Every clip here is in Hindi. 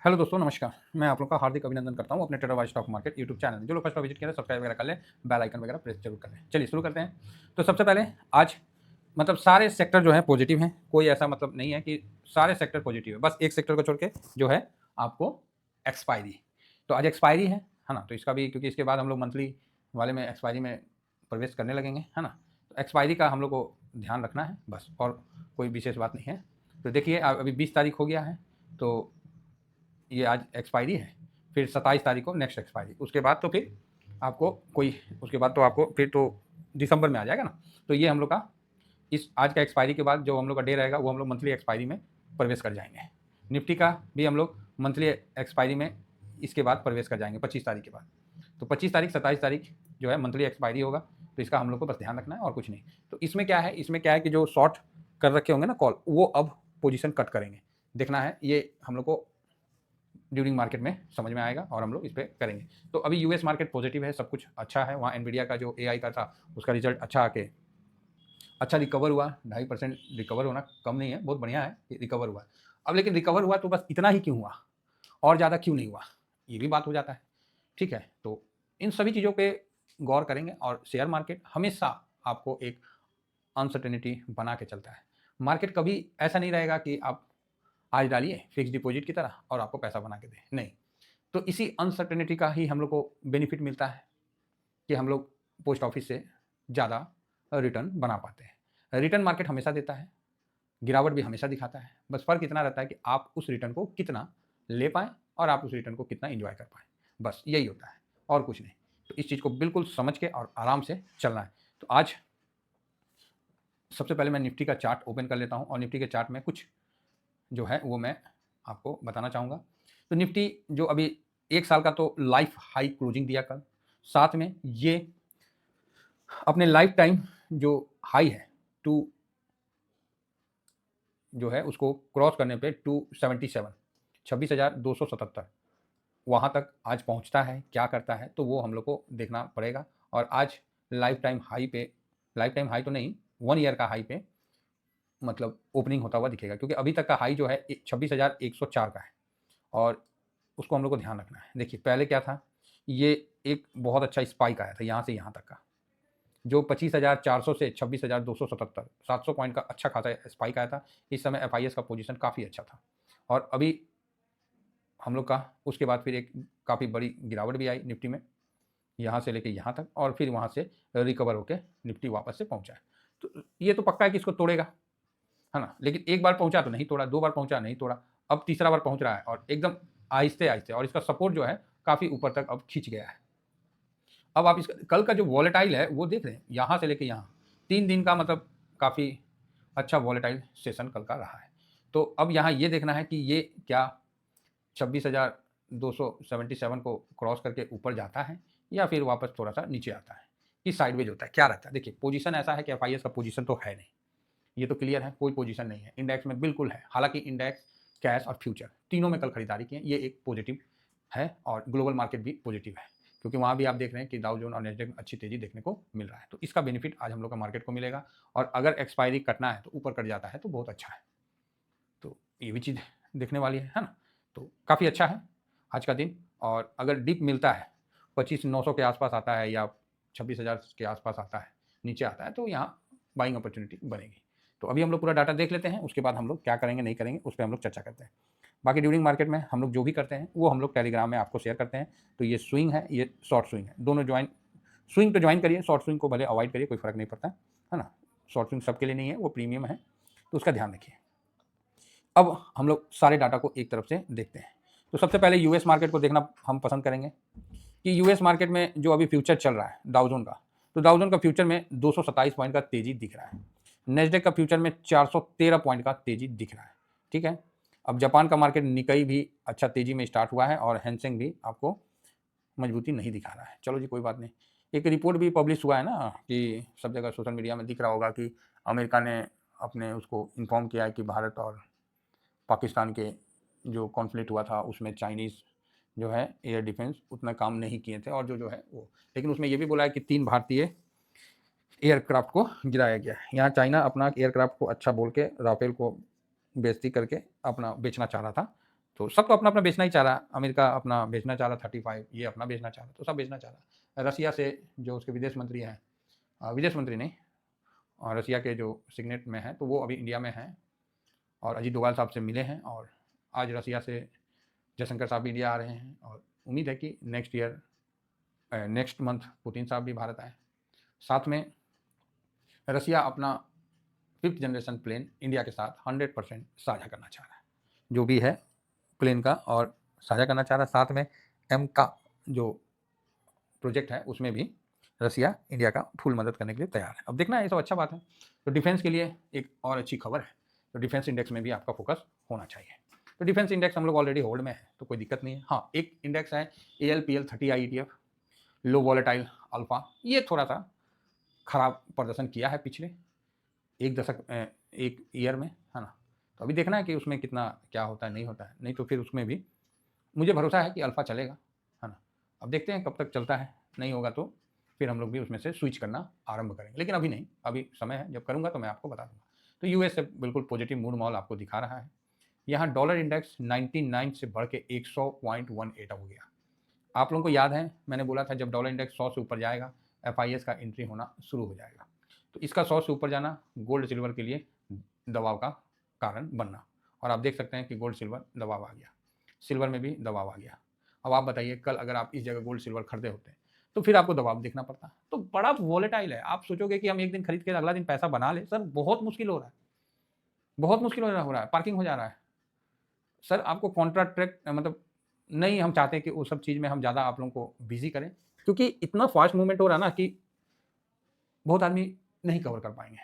हेलो दोस्तों, नमस्कार। मैं आप लोग का हार्दिक अभिनंदन करता हूँ अपने trader wise stock market YouTube channel में। जो लोग फर्स्ट बार विजिट किया है सब्सक्राइब वगैरह कर लें, बेल आइकन वगैरह प्रेस जरूर कर लें। चलिए शुरू करते हैं। तो सबसे पहले आज सारे सेक्टर जो है पॉजिटिव हैं। कोई ऐसा नहीं है कि सारे सेक्टर पॉजिटिव है, बस एक सेक्टर को छोड़ के जो है आपको एक्सपायरी। तो आज एक्सपायरी है ना। तो इसका भी, क्योंकि इसके बाद हम लोग मंथली वाले में एक्सपायरी में प्रवेश करने लगेंगे, है ना। तो एक्सपायरी का हम लोग को ध्यान रखना है बस, और कोई विशेष बात नहीं है। तो देखिए अभी 20 तारीख हो गया है, तो ये आज एक्सपायरी है। फिर 27 तारीख को नेक्स्ट एक्सपायरी, उसके बाद तो फिर आपको कोई, उसके बाद तो आपको फिर तो दिसंबर में आ जाएगा ना। तो ये हम लोग का इस आज का एक्सपायरी के बाद जो हम लोग का डे रहेगा वो हम लोग मंथली एक्सपायरी में प्रवेश कर जाएंगे। निफ्टी का भी हम लोग मंथली एक्सपायरी में इसके बाद प्रवेश कर जाएंगे 25 तारीख के बाद। तो 25 तारीख 27 तारीख जो है मंथली एक्सपायरी होगा। तो इसका हम लोग को बस ध्यान रखना है और कुछ नहीं। तो इसमें क्या है, कि जो शॉर्ट कर रखे होंगे ना कॉल, वो अब पोजीशन कट करेंगे। देखना है, ये हम लोग को ड्यूरिंग मार्केट में समझ में आएगा और हम लोग इस पर करेंगे। तो अभी यूएस मार्केट पॉजिटिव है, सब कुछ अच्छा है। वहाँ एनवीडिया का जो एआई का था उसका रिजल्ट अच्छा आके अच्छा रिकवर हुआ। 2.5% रिकवर होना कम नहीं है, बहुत बढ़िया है, रिकवर हुआ। अब लेकिन रिकवर हुआ तो बस इतना ही क्यों हुआ, और ज़्यादा क्यों नहीं हुआ, ये भी बात हो जाता है। ठीक है, तो इन सभी चीज़ों पे गौर करेंगे। और शेयर मार्केट हमेशा आपको एक अनसर्टेनिटी बना के चलता है। मार्केट कभी ऐसा नहीं रहेगा कि आप आज डालिए फिक्स डिपॉजिट की तरह और आपको पैसा बना के दे, नहीं। तो इसी अनसर्टेनिटी का ही हम लोग को बेनिफिट मिलता है कि हम लोग पोस्ट ऑफिस से ज़्यादा रिटर्न बना पाते हैं। रिटर्न मार्केट हमेशा देता है, गिरावट भी हमेशा दिखाता है। बस फ़र्क इतना रहता है कि आप उस रिटर्न को कितना ले पाएँ और आप उस रिटर्न को कितना एंजॉय कर पाएँ, बस यही होता है और कुछ नहीं। तो इस चीज़ को बिल्कुल समझ के और आराम से चलना है। तो आज सबसे पहले मैं निफ्टी का चार्ट ओपन कर लेता हूँ और निफ्टी के चार्ट में कुछ जो है वो मैं आपको बताना चाहूँगा। तो निफ्टी जो अभी 1 साल का तो लाइफ हाई क्लोजिंग दिया कल, साथ में ये अपने लाइफ टाइम जो हाई है, टू जो है उसको क्रॉस करने पे 277 26,277 वहाँ तक आज पहुँचता है, क्या करता है तो वो हम लोग को देखना पड़ेगा। और आज लाइफ टाइम हाई पे, लाइफ टाइम हाई तो नहीं, 1 ईयर का हाई पे ओपनिंग होता हुआ दिखेगा, क्योंकि अभी तक का हाई जो है 26,104 का है और उसको हम लोग को ध्यान रखना है। देखिए पहले क्या था, ये एक बहुत अच्छा स्पाइक आया था यहाँ से यहाँ तक का, जो 25,400 से 26,277 700 पॉइंट का अच्छा खासा स्पाइक आया था। इस समय एफआईएस का पोजीशन काफ़ी अच्छा था और अभी हम लोग का उसके बाद फिर एक काफ़ी बड़ी गिरावट भी आई निफ्टी में, यहाँ से लेके यहाँ तक, और फिर वहाँ से रिकवर होकर निफ्टी वापस से पहुँचा है। तो ये तो पक्का है कि इसको तोड़ेगा, है ना। लेकिन एक बार पहुँचा तो नहीं तोड़ा, 2 बार पहुँचा नहीं तोड़ा, अब तीसरा बार पहुँच रहा है और एकदम आहिस्ते-आहिस्ते, और इसका सपोर्ट जो है काफ़ी ऊपर तक अब खींच गया है। अब आप इसका कल का जो वॉलेटाइल है वो देख रहे हैं, यहाँ से लेके यहाँ 3 दिन का काफ़ी अच्छा वॉलेटाइल सेशन कल का रहा है। तो अब यहाँ ये देखना है कि ये क्या 26,277 को क्रॉस करके ऊपर जाता है या फिर वापस थोड़ा-सा नीचे आता है, कि साइडवेज होता है, क्या रहता है। देखिए पोजीशन ऐसा है कि एफआईएस का पोजीशन तो है नहीं, ये तो क्लियर है, कोई पोजीशन नहीं है। इंडेक्स में बिल्कुल है, हालाँकि इंडेक्स, कैश और फ्यूचर तीनों में कल खरीदारी की है, ये एक पॉजिटिव है। और ग्लोबल मार्केट भी पॉजिटिव है, क्योंकि वहाँ भी आप देख रहे हैं कि डाउ जोन और नैस्डैक में अच्छी तेज़ी देखने को मिल रहा है। तो इसका बेनिफिट आज हम लोग का मार्केट को मिलेगा। और अगर एक्सपायरी कटना है तो ऊपर कट जाता है तो बहुत अच्छा है। तो ये भी चीज़ देखने वाली है ना? तो काफ़ी अच्छा है आज का दिन। और अगर डिप मिलता है 25,900 के आसपास आता है या 26,000 के आसपास आता है, नीचे आता है, तो यहाँ बाइंग अपॉर्चुनिटी बनेगी। तो अभी हम लोग पूरा डाटा देख लेते हैं, उसके बाद हम लोग क्या करेंगे नहीं करेंगे उस पे हम लोग चर्चा करते हैं। बाकी ड्यूरिंग मार्केट में हम लोग जो भी करते हैं वो हम लोग टेलीग्राम में आपको शेयर करते हैं। तो ये स्विंग है, ये शॉर्ट स्विंग है, दोनों ज्वाइन, स्विंग तो ज्वाइन करिए, शॉर्ट स्विंग को भले अवॉइड करिए, कोई फ़र्क नहीं पड़ता है ना। शॉर्ट स्विंग सबके लिए नहीं है, वो प्रीमियम है, तो उसका ध्यान रखिए। अब हम लोग सारे डाटा को एक तरफ से देखते हैं। तो सबसे पहले यूएस मार्केट को देखना हम पसंद करेंगे कि यूएस मार्केट में जो अभी फ्यूचर चल रहा है डाउ जोन का, तो डाउ जोन का फ्यूचर में 227 पॉइंट का तेजी दिख रहा है। नेस्डेक का फ्यूचर में 413 पॉइंट का तेजी दिख रहा है। ठीक है, अब जापान का मार्केट निकाई भी अच्छा तेजी में स्टार्ट हुआ है और हैंसेंग भी आपको मजबूती नहीं दिखा रहा है। चलो जी, कोई बात नहीं। एक रिपोर्ट भी पब्लिश हुआ है ना, कि सब जगह सोशल मीडिया में दिख रहा होगा कि अमेरिका ने अपने उसको इन्फॉर्म किया है कि भारत और पाकिस्तान के जो कॉन्फ्लिक्ट हुआ था उसमें चाइनीज़ जो है एयर डिफेंस उतना काम नहीं किए थे, और जो है वो, लेकिन उसमें ये भी बोला है कि 3 भारतीय एयरक्राफ्ट को गिराया गया है। यहाँ चाइना अपना एयरक्राफ्ट को अच्छा बोल के राफेल को बेइज्जती करके अपना बेचना चाह रहा था। तो सब तो अपना अपना बेचना ही चाह रहा। अमेरिका अपना बेचना चाह रहा 35, ये अपना बेचना चाह रहा, तो सब बेचना चाह रहा। रसिया से जो उसके विदेश मंत्री हैं, विदेश मंत्री नहीं, और रसिया के जो सिग्नेट में हैं, तो वो अभी इंडिया में हैं और अजीत डोभाल साहब से मिले हैं, और आज रसिया से जयशंकर साहब भी इंडिया आ रहे हैं, और उम्मीद है कि नेक्स्ट मंथ पुतिन साहब भी भारत आए। साथ में रसिया अपना 5th जनरेशन प्लेन इंडिया के साथ 100% साझा करना चाह रहा है, जो भी है प्लेन का, और साझा करना चाह रहा है। साथ में एम का जो प्रोजेक्ट है उसमें भी रसिया इंडिया का फुल मदद करने के लिए तैयार है। अब देखना है, ये सब अच्छा बात है। तो डिफेंस के लिए एक और अच्छी खबर है, तो डिफेंस इंडेक्स में भी आपका फोकस होना चाहिए। तो डिफेंस इंडेक्स हम लोग ऑलरेडी होल्ड में है, तो कोई दिक्कत नहीं है। हाँ, एक इंडेक्स है ALPL 30 IETF, लो वॉलेटाइल अल्फा, ये थोड़ा सा खराब प्रदर्शन किया है पिछले एक ईयर में, है ना। तो अभी देखना है कि उसमें कितना क्या होता है, नहीं होता है, नहीं तो फिर उसमें भी मुझे भरोसा है कि अल्फा चलेगा, है ना। अब देखते हैं कब तक चलता है, नहीं होगा तो फिर हम लोग भी उसमें से स्विच करना आरंभ करेंगे, लेकिन अभी नहीं, अभी समय है, जब करूँगा तो मैं आपको बता दूंगा। तो यूएस से बिल्कुल पॉजिटिव मूड माहौल आपको दिखा रहा है। यहाँ डॉलर इंडेक्स 99 से बढ़ के 100.18 हो गया। आप लोगों को याद है मैंने बोला था जब डॉलर इंडेक्स 100 से ऊपर जाएगा FIS का एंट्री होना शुरू हो जाएगा। तो इसका 100 से ऊपर जाना गोल्ड सिल्वर के लिए दबाव का कारण बनना, और आप देख सकते हैं कि गोल्ड सिल्वर दबाव आ गया, सिल्वर में भी दबाव आ गया। अब आप बताइए, कल अगर आप इस जगह गोल्ड सिल्वर खरीदे होते तो फिर आपको दबाव देखना पड़ता। तो बड़ा वॉलेटाइल है। आप सोचोगे कि हम एक दिन खरीद के अगला दिन पैसा बना ले, सर बहुत मुश्किल हो रहा है, बहुत मुश्किल हो रहा है, पार्किंग हो जा रहा है सर। आपको कॉन्ट्रैक्ट मतलब नहीं, हम चाहते हैं कि वो सब चीज़ में हम ज़्यादा आप लोगों को बिजी करें, क्योंकि इतना फास्ट मूवमेंट हो रहा है ना कि बहुत आदमी नहीं कवर कर पाएंगे।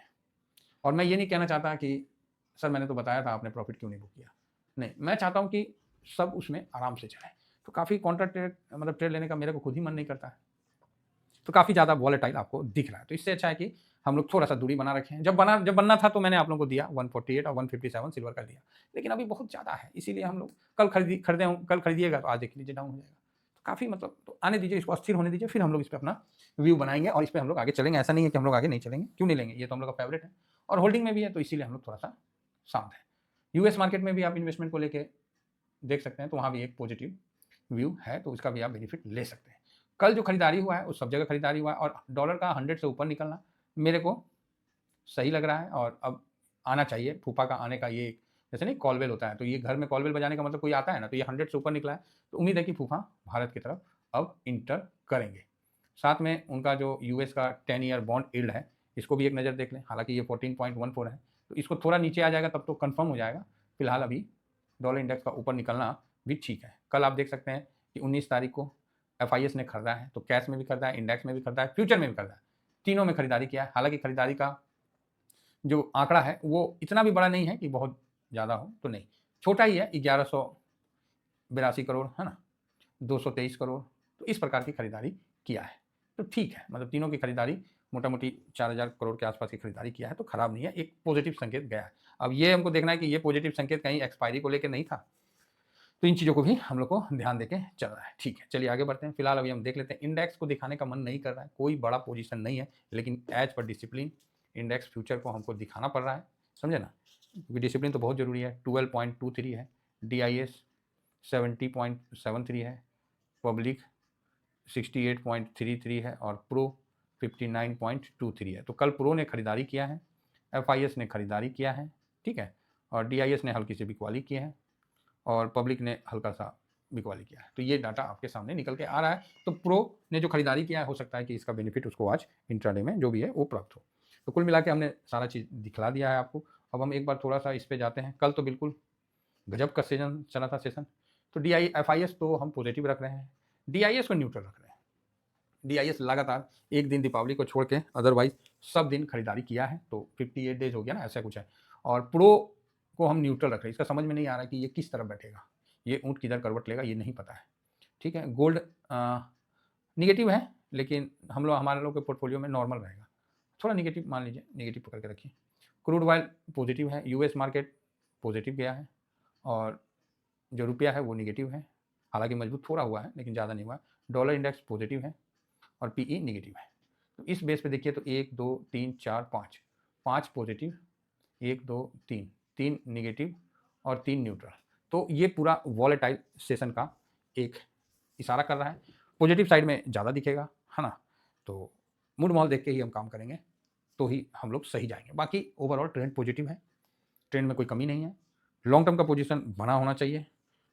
और मैं ये नहीं कहना चाहता कि सर मैंने तो बताया था आपने प्रॉफिट क्यों नहीं बुक किया, नहीं, मैं चाहता हूँ कि सब उसमें आराम से चले। तो काफ़ी कॉन्ट्रैक्ट ट्रेड लेने का मेरे को खुद ही मन नहीं करता है, तो काफ़ी ज़्यादा वॉलेटाइल आपको दिख रहा है। तो इससे अच्छा है कि हम लोग थोड़ा सा दूरी बना रखें। जब बनना था तो मैंने आप लोगों को दिया 148 और 157 सिल्वर का दिया, लेकिन अभी बहुत ज़्यादा है, इसीलिए हम लोग कल खरीदिएगा तो आज देख लीजिए डाउन हो जाएगा। तो काफ़ी मतलब तो आने दीजिए, इसको अस्थिर होने दीजिए, फिर हम लोग इस पर अपना व्यू बनाएंगे और इस पर हम लोग आगे चलेंगे। ऐसा नहीं है कि हम लोग आगे नहीं चलेंगे, क्यों नहीं लेंगे, ये तो हम लोग का फेवरेट है और होल्डिंग में भी है, तो इसीलिए हम लोग थोड़ा सा शांत है। यूएस मार्केट में भी आप इन्वेस्टमेंट को लेके देख सकते हैं, तो वहाँ भी एक पॉजिटिव व्यू है, तो उसका भी आप बेनिफिट ले सकते हैं। कल जो खरीदारी हुआ है उस सब जगह खरीदारी हुआ है, और डॉलर का 100 से ऊपर निकलना मेरे को सही लग रहा है, और अब आना चाहिए फूफा का आने का। ये जैसे नहीं कॉलबेल होता है, तो ये घर में कॉलबेल बजाने का मतलब कोई आता है ना, तो ये 100 से ऊपर निकला है, तो उम्मीद है कि फूफा भारत की तरफ अब इंटर करेंगे। साथ में उनका जो यूएस का 10 ईयर बॉन्ड यील्ड है, इसको भी एक नज़र देख लें। हालांकि ये 14.14 है, तो इसको थोड़ा नीचे आ जाएगा तब तो कंफर्म हो जाएगा। फिलहाल अभी डॉलर इंडेक्स का ऊपर निकलना भी ठीक है। कल आप देख सकते हैं कि 19 तारीख को FIS ने खरीदा है, तो कैश में भी खरीदा है, इंडेक्स में भी खरीदा है, फ्यूचर में भी खरीदा है, तीनों में खरीदारी किया है। हालांकि खरीदारी का जो आंकड़ा है वो इतना भी बड़ा नहीं है कि बहुत ज़्यादा हो, तो नहीं, छोटा ही है, 1182 करोड़ है ना, 223 करोड़, तो इस प्रकार की खरीदारी किया है। तो ठीक है, मतलब तीनों की खरीदारी मोटा मोटी 4000 करोड़ के आसपास की खरीदारी किया है, तो खराब नहीं है, एक पॉजिटिव संकेत गया है। अब ये हमको देखना है कि ये पॉजिटिव संकेत कहीं एक्सपायरी को लेकर नहीं था, तो इन चीज़ों को भी हम लोग को ध्यान देके चल रहा है। ठीक है, चलिए आगे बढ़ते हैं। फिलहाल अभी हम देख लेते हैं, इंडेक्स को दिखाने का मन नहीं कर रहा है, कोई बड़ा पोजीशन नहीं है, लेकिन as per discipline index future को हमको दिखाना पड़ रहा है, समझे ना, क्योंकि डिसिप्लिन तो बहुत जरूरी है। 12.23 है, DIS 70.73 है, पब्लिक 68.33 है, और प्रो 59.23 है। तो कल प्रो ने खरीदारी किया है, FIS ने खरीदारी किया है, ठीक है, और DIS ने हल्की से बिकवाली किए हैं, और पब्लिक ने हल्का सा बिकवाली किया है। तो ये डाटा आपके सामने निकल के आ रहा है। तो प्रो ने जो खरीदारी किया है, हो सकता है कि इसका बेनिफिट उसको आज इंट्राडे में जो भी है वो प्राप्त हो। तो कुल मिला के हमने सारा चीज़ दिखला दिया है आपको। अब हम एक बार थोड़ा सा इस पर जाते हैं। कल तो बिल्कुल गजब का सीजन चला था सेशन। तो FIS तो हम पॉजिटिव रख रहे हैं, DIS को न्यूट्रल रख रहे हैं। DIS लगातार एक दिन दीपावली को छोड़ के अदरवाइज सब दिन खरीदारी किया है, तो 58 डेज हो गया ना, ऐसा कुछ है। और प्रो को हम न्यूट्रल रख रहे हैं। इसका समझ में नहीं आ रहा कि ये किस तरफ बैठेगा, ये ऊँट किधर करवट लेगा, ये नहीं पता है, ठीक है। गोल्ड निगेटिव है, लेकिन हमारे लोग के पोर्टफोलियो में नॉर्मल रहेगा, थोड़ा निगेटिव मान लीजिए, निगेटिव पकड़ के रखिए। क्रूड ऑयल पॉजिटिव है, यूएस मार्केट पॉजिटिव गया है, और जो रुपया है वो निगेटिव है, हालांकि मजबूत थोड़ा हुआ है लेकिन ज़्यादा नहीं हुआ। डॉलर इंडेक्स पॉजिटिव है और पीई निगेटिव है। तो इस बेस पे देखिए तो 1 2 3 4 5 पॉजिटिव, 1 2 3 3 निगेटिव और 3 न्यूट्रल। तो ये पूरा वॉलेटाइल सेशन का एक इशारा कर रहा है। पॉजिटिव साइड में ज़्यादा दिखेगा, है ना? तो मूड माहौल देख के ही हम काम करेंगे, तो ही हम लोग सही जाएँगे। बाकी ओवरऑल ट्रेंड पॉजिटिव है, ट्रेंड में कोई कमी नहीं है। लॉन्ग टर्म का पोजीशन बना होना चाहिए।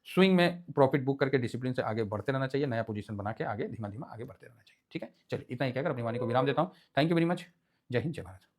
स्विंग में प्रॉफिट बुक करके डिसिप्लिन से आगे बढ़ते रहना चाहिए, नया पोजीशन बना के आगे धीमा-धीमा आगे बढ़ते रहना चाहिए। ठीक है? चलिए इतना ही कहकर अपनी वाणी को विराम देता हूँ। Thank you very much. जय हिंद, जय भारत।